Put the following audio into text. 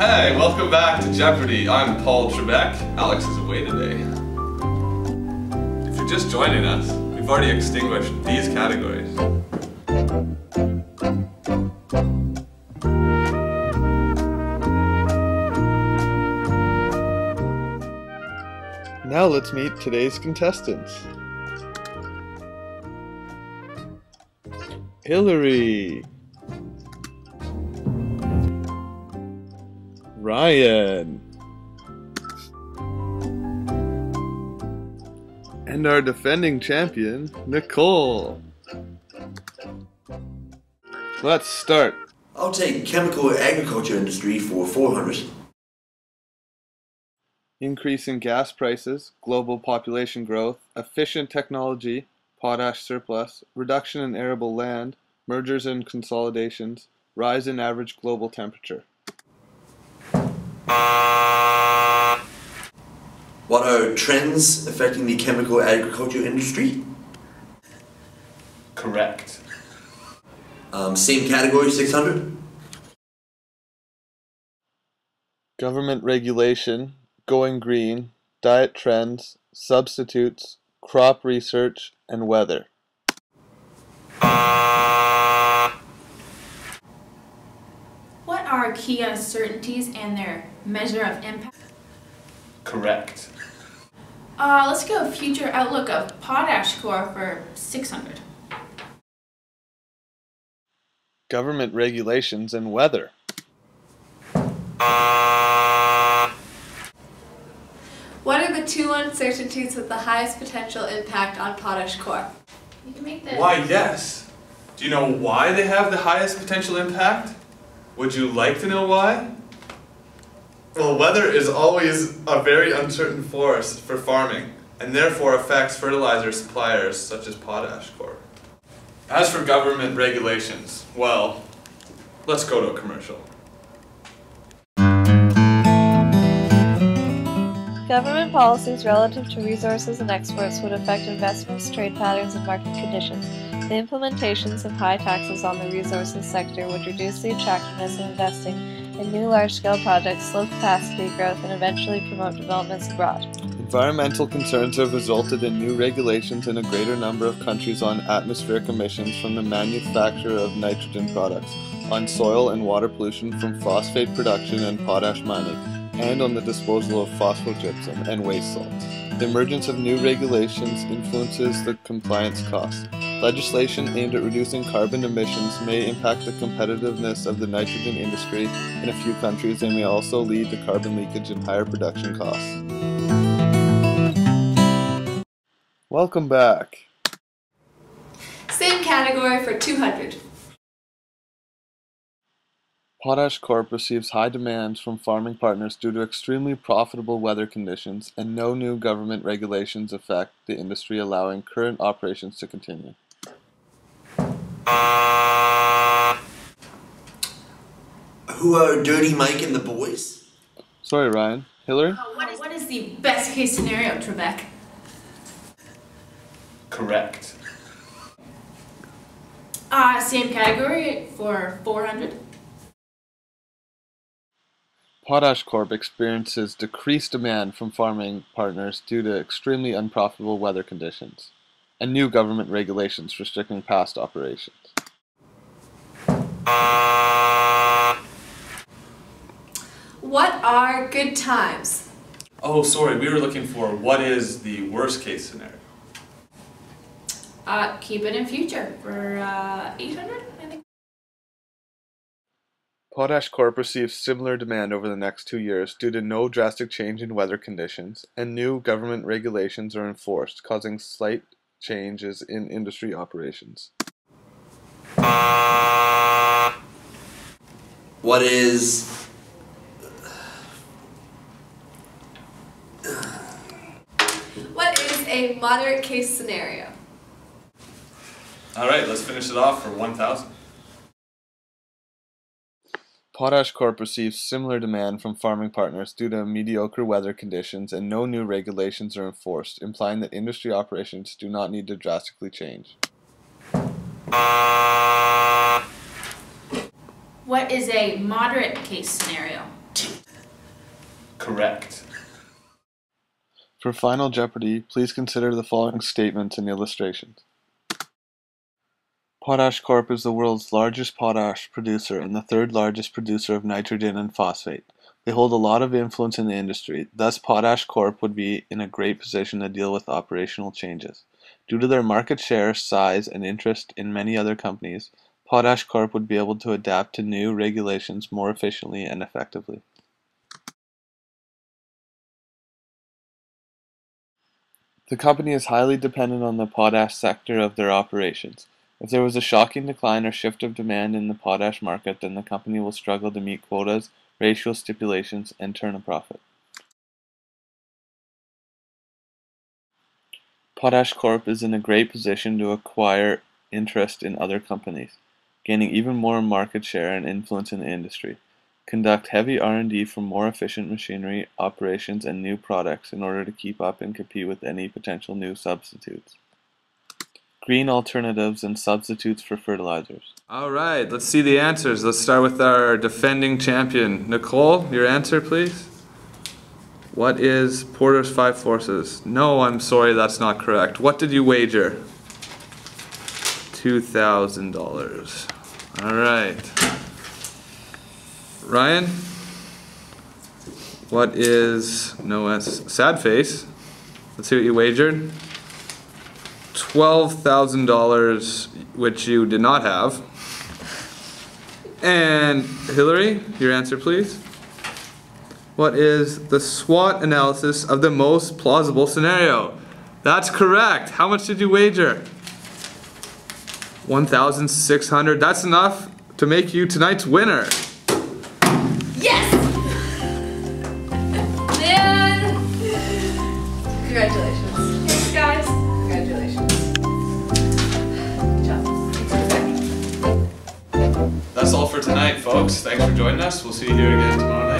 Hey, welcome back to Jeopardy! I'm Paul Trebek. Alex is away today. If you're just joining us, we've already extinguished these categories. Now let's meet today's contestants. Hilary, Ryan, and our defending champion, Nicole. Let's start. I'll take chemical agriculture industry for 400. Increase in gas prices, global population growth, efficient technology, potash surplus, reduction in arable land, mergers and consolidations, rise in average global temperature. What are trends affecting the chemical agriculture industry? Correct. Same category, 600. Government regulation, going green, diet trends, substitutes, crop research, and weather. What are key uncertainties and their measure of impact? Correct. Let's go future outlook of potash core for 600. Government regulations and weather. What are the two uncertainties with the highest potential impact on potash core? You can make this. Why, yes. Do you know why they have the highest potential impact? Would you like to know why? Well, weather is always a very uncertain force for farming, and therefore affects fertilizer suppliers such as Potash Corp. As for government regulations, well, let's go to a commercial. Government policies relative to resources and exports would affect investments, trade patterns, and market conditions. The implementations of high taxes on the resources sector would reduce the attractiveness of investing in new large-scale projects, slow capacity growth, and eventually promote developments abroad. Environmental concerns have resulted in new regulations in a greater number of countries on atmospheric emissions from the manufacture of nitrogen products, on soil and water pollution from phosphate production and potash mining, and on the disposal of phosphogypsum and waste salts. The emergence of new regulations influences the compliance costs. Legislation aimed at reducing carbon emissions may impact the competitiveness of the nitrogen industry in a few countries and may also lead to carbon leakage and higher production costs. Welcome back. Same category for 200. Potash Corp receives high demands from farming partners due to extremely profitable weather conditions, and no new government regulations affect the industry, allowing current operations to continue. Who are Dirty Mike and the boys? Sorry, Ryan. Hilary? What is the best case scenario, Trebek? Correct. Same category for 400. Potash Corp experiences decreased demand from farming partners due to extremely unprofitable weather conditions and new government regulations restricting past operations. What are good times? Oh, sorry, we were looking for what is the worst case scenario. Keep it in future for 800, I think. Potash Corp receives similar demand over the next 2 years due to no drastic change in weather conditions, and new government regulations are enforced, causing slight changes in industry operations. What is... What is a moderate case scenario? Alright, let's finish it off for 1,000. Potash Corp receives similar demand from farming partners due to mediocre weather conditions, and no new regulations are enforced, implying that industry operations do not need to drastically change. What is a moderate case scenario? correct. For Final Jeopardy, please consider the following statements and illustrations. Potash Corp is the world's largest potash producer and the third largest producer of nitrogen and phosphate. They hold a lot of influence in the industry, thus Potash Corp would be in a great position to deal with operational changes. Due to their market share, size, and interest in many other companies, Potash Corp would be able to adapt to new regulations more efficiently and effectively. The company is highly dependent on the potash sector of their operations. If there was a shocking decline or shift of demand in the potash market, then the company will struggle to meet quotas, ratio stipulations, and turn a profit. Potash Corp is in a great position to acquire interest in other companies, gaining even more market share and influence in the industry. Conduct heavy R&D for more efficient machinery, operations, and new products in order to keep up and compete with any potential new substitutes. Green alternatives and substitutes for fertilizers. Alright, let's see the answers. Let's start with our defending champion. Nicole, your answer please. What is Porter's 5 forces? No, I'm sorry, that's not correct. What did you wager? $2,000. Alright. Ryan? What is, no S, sad face. Let's see what you wagered. $12,000, which you did not have. And Hilary, your answer please. What is the SWOT analysis of the most plausible scenario? That's correct. How much did you wager? $1,600. That's enough to make you tonight's winner. Yes! Man! Congratulations. Thanks, guys. Congratulations. Good job. That's all for tonight, folks. Thanks for joining us. We'll see you here again tomorrow night.